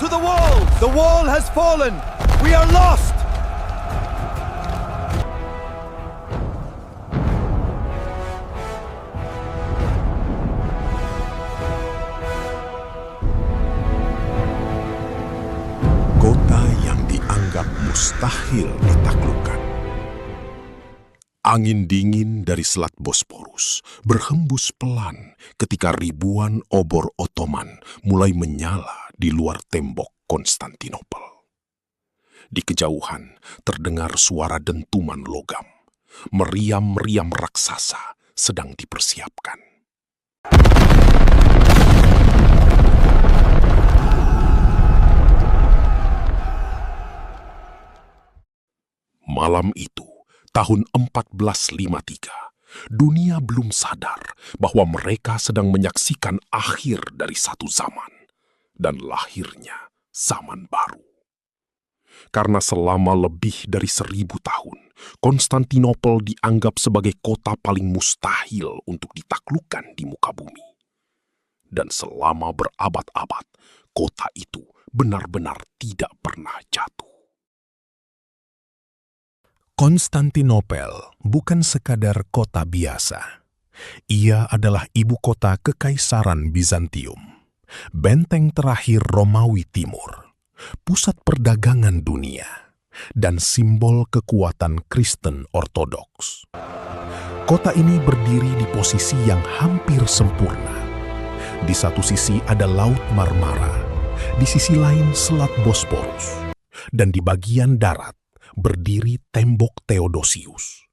to the wall! The wall has fallen! We are lost! Kota yang dianggap mustahil ditaklukkan. Angin dingin dari Selat Bosporus berhembus pelan ketika ribuan obor Ottoman mulai menyala di luar tembok Konstantinopel. Di kejauhan terdengar suara dentuman logam. Meriam-meriam raksasa sedang dipersiapkan. Malam itu, tahun 1453, dunia belum sadar bahwa mereka sedang menyaksikan akhir dari satu zaman dan lahirnya zaman baru. Karena selama lebih dari 1000 tahun, Konstantinopel dianggap sebagai kota paling mustahil untuk ditaklukkan di muka bumi. Dan selama berabad-abad, kota itu benar-benar tidak pernah jatuh. Konstantinopel bukan sekadar kota biasa. Ia adalah ibu kota Kekaisaran Bizantium, benteng terakhir Romawi Timur, pusat perdagangan dunia, dan simbol kekuatan Kristen Ortodoks. Kota ini berdiri di posisi yang hampir sempurna. Di satu sisi ada Laut Marmara, di sisi lain Selat Bosporus, dan di bagian darat berdiri tembok Theodosius.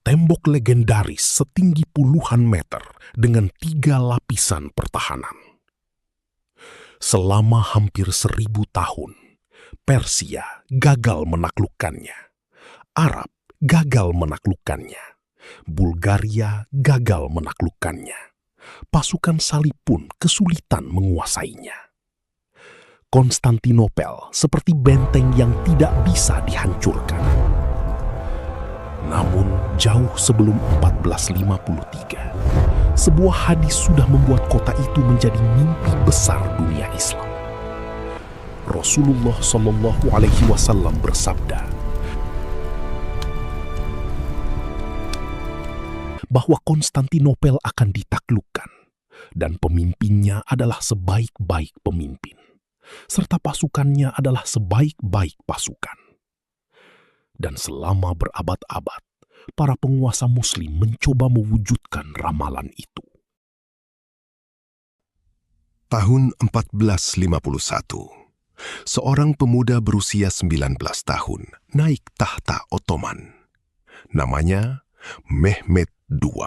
Tembok legendaris setinggi puluhan meter dengan 3 lapisan pertahanan. Selama hampir 1000 tahun, Persia gagal menaklukkannya. Arab gagal menaklukkannya. Bulgaria gagal menaklukkannya. Pasukan salib pun kesulitan menguasainya. Konstantinopel seperti benteng yang tidak bisa dihancurkan. Namun jauh sebelum 1453, sebuah hadis sudah membuat kota itu menjadi mimpi besar dunia Islam. Rasulullah SAW bersabda bahwa Konstantinopel akan ditaklukkan dan pemimpinnya adalah sebaik-baik pemimpin, serta pasukannya adalah sebaik-baik pasukan. Dan selama berabad-abad, para penguasa Muslim mencoba mewujudkan ramalan itu. Tahun 1451, seorang pemuda berusia 19 tahun naik tahta Ottoman. Namanya Mehmed II.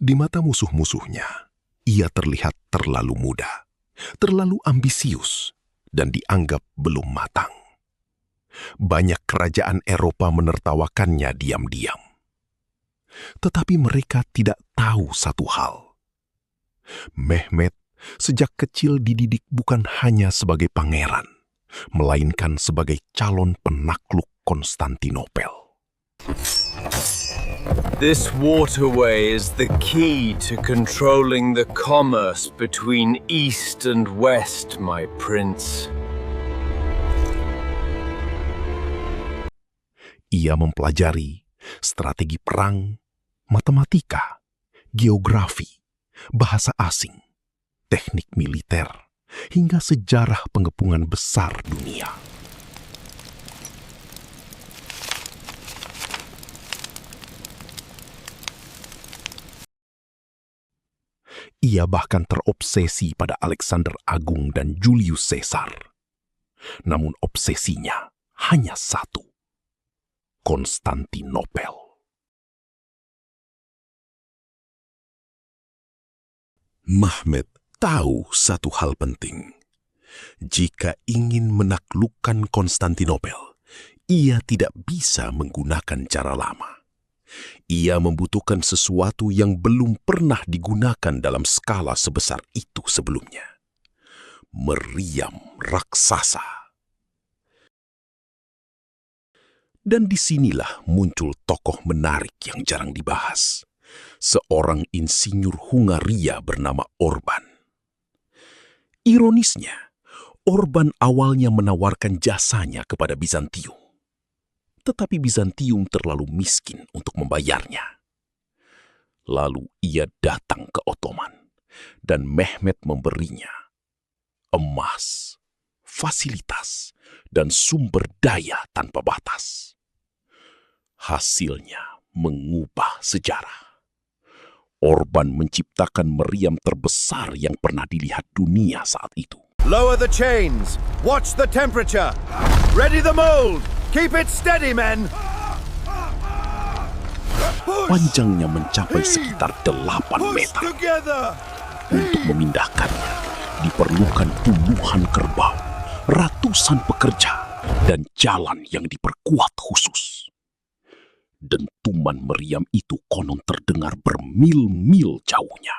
Di mata musuh-musuhnya, ia terlihat terlalu muda, terlalu ambisius, dan dianggap belum matang. Banyak kerajaan Eropa menertawakannya diam-diam. Tetapi mereka tidak tahu satu hal. Mehmed sejak kecil dididik bukan hanya sebagai pangeran, melainkan sebagai calon penakluk Konstantinopel. This waterway is the key to controlling the commerce between East and West, my prince. Ia mempelajari strategi perang, matematika, geografi, bahasa asing, teknik militer, hingga sejarah pengepungan besar dunia. Ia bahkan terobsesi pada Alexander Agung dan Julius Caesar. Namun obsesinya hanya satu: Konstantinopel. Mehmed tahu satu hal penting. Jika ingin menaklukkan Konstantinopel, ia tidak bisa menggunakan cara lama. Ia membutuhkan sesuatu yang belum pernah digunakan dalam skala sebesar itu sebelumnya. Meriam raksasa. Dan disinilah muncul tokoh menarik yang jarang dibahas. Seorang insinyur Hungaria bernama Orban. Ironisnya, Orban awalnya menawarkan jasanya kepada Bizantium. Tetapi Bizantium terlalu miskin untuk membayarnya. Lalu ia datang ke Ottoman, dan Mehmed memberinya emas, fasilitas, dan sumber daya tanpa batas. Hasilnya mengubah sejarah. Orban menciptakan meriam terbesar yang pernah dilihat dunia saat itu. Lower the chains. Watch the temperature. Ready the mold. Keep it steady, men. Panjangnya mencapai sekitar 8 meter. Untuk memindahkannya, diperlukan puluhan kerbau, ratusan pekerja, dan jalan yang diperkuat khusus. Dentuman meriam itu konon terdengar bermil-mil jauhnya.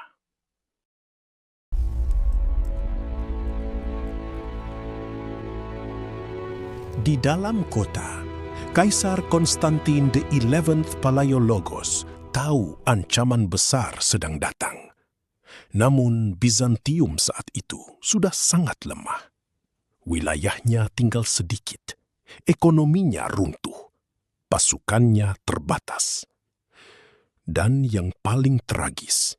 Di dalam kota, Kaisar Konstantin XI Palaiologos tahu ancaman besar sedang datang. Namun Bizantium saat itu sudah sangat lemah. Wilayahnya tinggal sedikit, ekonominya runtuh, pasukannya terbatas. Dan yang paling tragis,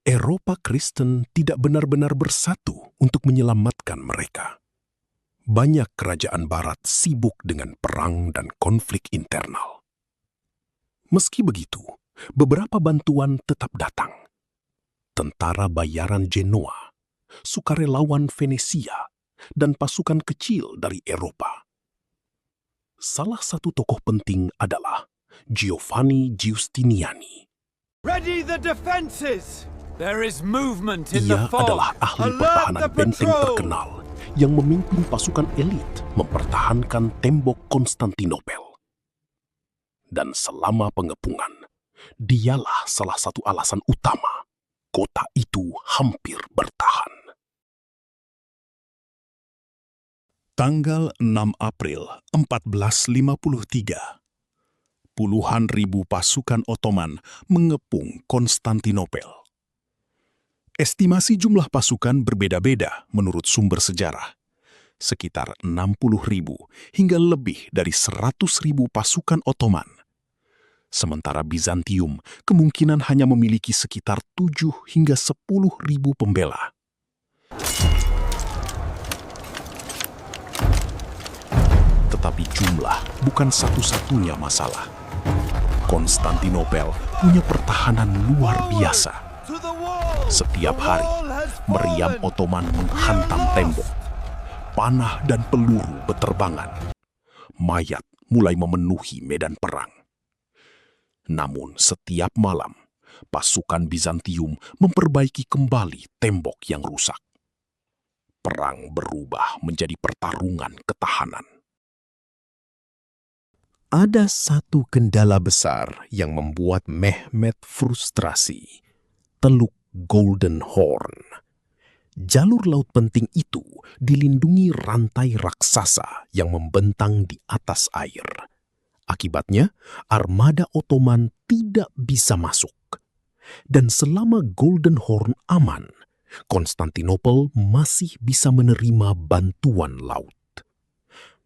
Eropa Kristen tidak benar-benar bersatu untuk menyelamatkan mereka. Banyak kerajaan barat sibuk dengan perang dan konflik internal. Meski begitu, beberapa bantuan tetap datang. Tentara bayaran Genoa, sukarelawan Venesia, dan pasukan kecil dari Eropa. Salah satu tokoh penting adalah Giovanni Giustiniani. Ready the defenses. There is movement in Ia the fog. adalah ahli Alert pertahanan the benteng patrol. terkenal yang memimpin pasukan elit mempertahankan tembok Konstantinopel. Dan selama pengepungan, dialah salah satu alasan utama kota itu hampir bertahan. Tanggal 6 April 1453, puluhan ribu pasukan Ottoman mengepung Konstantinopel. Estimasi jumlah pasukan berbeda-beda menurut sumber sejarah. Sekitar 60.000 hingga lebih dari 100.000 pasukan Ottoman. Sementara Bizantium kemungkinan hanya memiliki sekitar 7 hingga 10.000 pembela. Tetapi jumlah bukan satu-satunya masalah. Konstantinopel punya pertahanan luar biasa. Setiap hari, meriam Ottoman menghantam tembok. Panah dan peluru beterbangan. Mayat mulai memenuhi medan perang. Namun setiap malam, pasukan Bizantium memperbaiki kembali tembok yang rusak. Perang berubah menjadi pertarungan ketahanan. Ada satu kendala besar yang membuat Mehmed frustrasi. Teluk Golden Horn. Jalur laut penting itu dilindungi rantai raksasa yang membentang di atas air. Akibatnya, armada Ottoman tidak bisa masuk. Dan selama Golden Horn aman, Konstantinopel masih bisa menerima bantuan laut.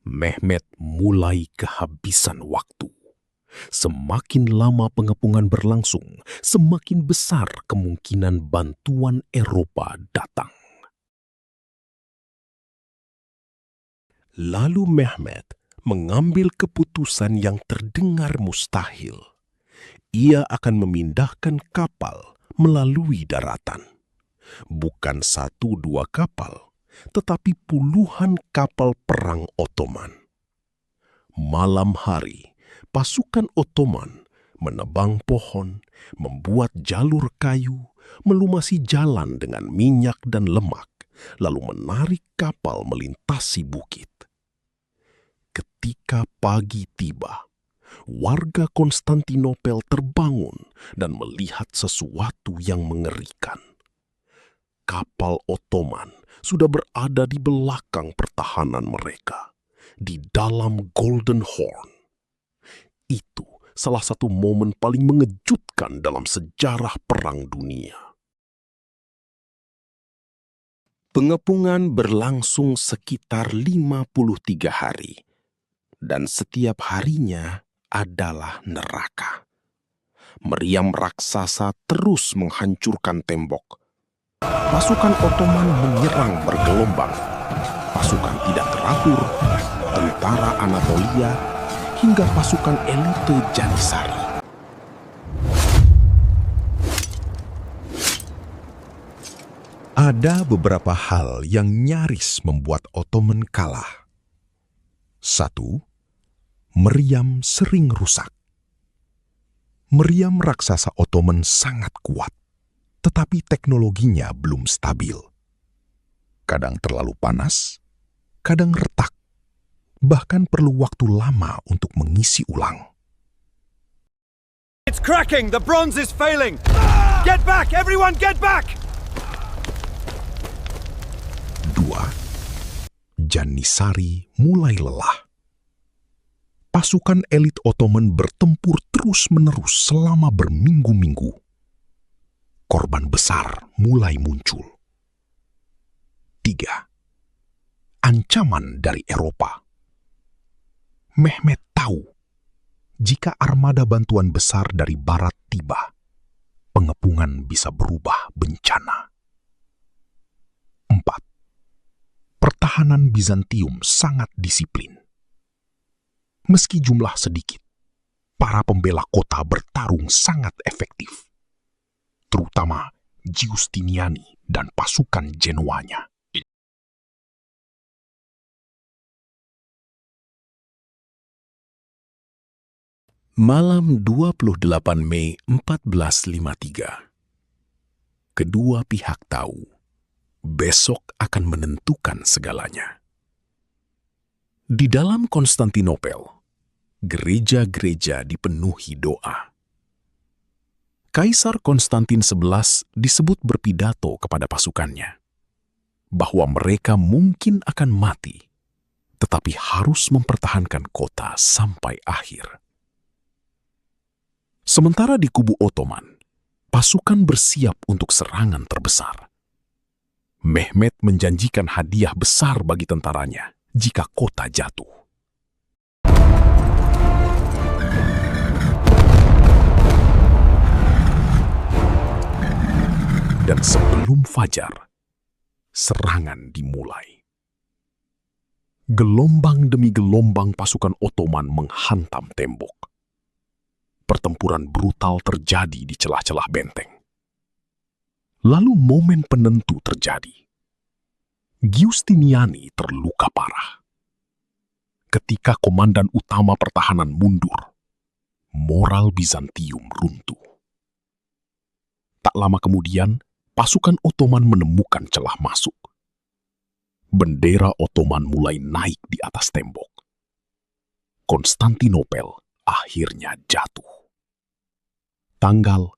Mehmed mulai kehabisan waktu. Semakin lama pengepungan berlangsung, semakin besar kemungkinan bantuan Eropa datang. Lalu Mehmed mengambil keputusan yang terdengar mustahil. Ia akan memindahkan kapal melalui daratan. Bukan 1-2 kapal, tetapi puluhan kapal perang Ottoman. Malam hari, pasukan Ottoman menebang pohon, membuat jalur kayu, melumasi jalan dengan minyak dan lemak, lalu menarik kapal melintasi bukit. Ketika pagi tiba, warga Konstantinopel terbangun dan melihat sesuatu yang mengerikan. Kapal Ottoman sudah berada di belakang pertahanan mereka, di dalam Golden Horn. Itu salah satu momen paling mengejutkan dalam sejarah Perang Dunia. Pengepungan berlangsung sekitar 53 hari, dan setiap harinya adalah neraka. Meriam raksasa terus menghancurkan tembok. Pasukan Ottoman menyerang bergelombang. Pasukan tidak teratur, tentara Anatolia, hingga pasukan elite Janissary. Ada beberapa hal yang nyaris membuat Ottoman kalah. 1. Meriam sering rusak. Meriam raksasa Ottoman sangat kuat, tetapi teknologinya belum stabil. Kadang terlalu panas, kadang retak, bahkan perlu waktu lama untuk mengisi ulang. It's cracking! The bronze is failing! Get back! Everyone get back! 2. Janissary mulai lelah. Pasukan elit Ottoman bertempur terus-menerus selama berminggu-minggu. Korban besar mulai muncul. 3. Ancaman dari Eropa. Mehmet tahu, jika armada bantuan besar dari barat tiba, pengepungan bisa berubah bencana. 4. Pertahanan Bizantium sangat disiplin. Meski jumlah sedikit, para pembela kota bertarung sangat efektif, terutama Giustiniani dan pasukan Genoanya. Malam 28 Mei 1453. Kedua pihak tahu besok akan menentukan segalanya. Di dalam Konstantinopel, gereja-gereja dipenuhi doa. Kaisar Konstantin XI disebut berpidato kepada pasukannya bahwa mereka mungkin akan mati, tetapi harus mempertahankan kota sampai akhir. Sementara di kubu Ottoman, pasukan bersiap untuk serangan terbesar. Mehmet menjanjikan hadiah besar bagi tentaranya jika kota jatuh. Dan sebelum fajar, serangan dimulai. Gelombang demi gelombang pasukan Ottoman menghantam tembok. Pertempuran brutal terjadi di celah-celah benteng. Lalu momen penentu terjadi. Giustiniani terluka parah. Ketika komandan utama pertahanan mundur, moral Bizantium runtuh. Tak lama kemudian, pasukan Ottoman menemukan celah masuk. Bendera Ottoman mulai naik di atas tembok. Konstantinopel akhirnya jatuh. Tanggal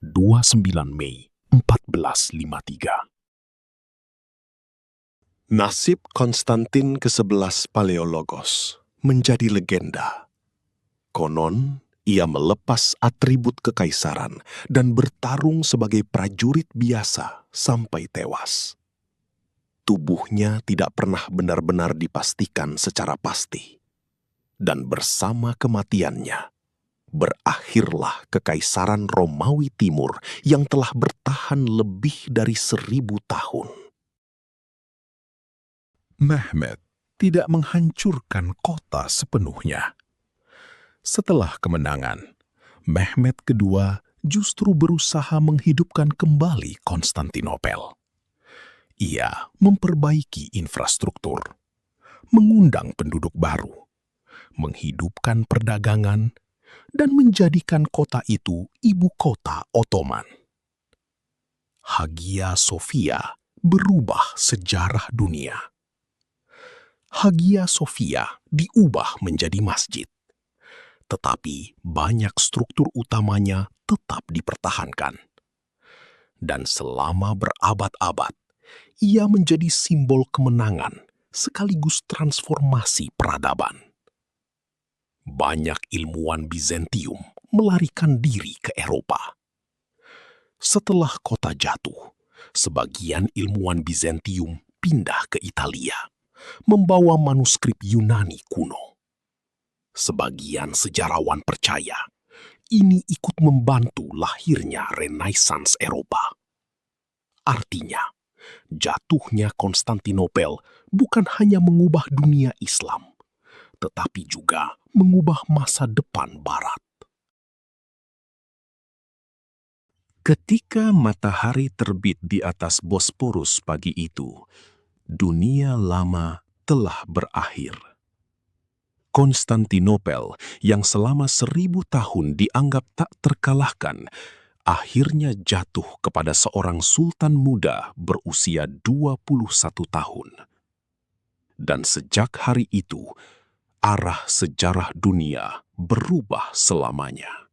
29 Mei 1453. Nasib Konstantin ke-11 Paleologos menjadi legenda. Konon, ia melepas atribut kekaisaran dan bertarung sebagai prajurit biasa sampai tewas. Tubuhnya tidak pernah benar-benar dipastikan secara pasti. Dan bersama kematiannya, berakhirlah Kekaisaran Romawi Timur yang telah bertahan lebih dari 1000 tahun. Mehmet tidak menghancurkan kota sepenuhnya. Setelah kemenangan, Mehmet II justru berusaha menghidupkan kembali Konstantinopel. Ia memperbaiki infrastruktur, mengundang penduduk baru, menghidupkan perdagangan, dan menjadikan kota itu ibu kota Ottoman. Hagia Sophia berubah sejarah dunia. Hagia Sophia diubah menjadi masjid, tetapi banyak struktur utamanya tetap dipertahankan. Dan selama berabad-abad, ia menjadi simbol kemenangan sekaligus transformasi peradaban. Banyak ilmuwan Bizantium melarikan diri ke Eropa. Setelah kota jatuh, sebagian ilmuwan Bizantium pindah ke Italia, membawa manuskrip Yunani kuno. Sebagian sejarawan percaya ini ikut membantu lahirnya Renaissance Eropa. Artinya, jatuhnya Konstantinopel bukan hanya mengubah dunia Islam, tetapi juga mengubah masa depan Barat. Ketika matahari terbit di atas Bosporus pagi itu, dunia lama telah berakhir. Konstantinopel yang selama 1000 tahun dianggap tak terkalahkan, akhirnya jatuh kepada seorang sultan muda berusia 21 tahun. Dan sejak hari itu, arah sejarah dunia berubah selamanya.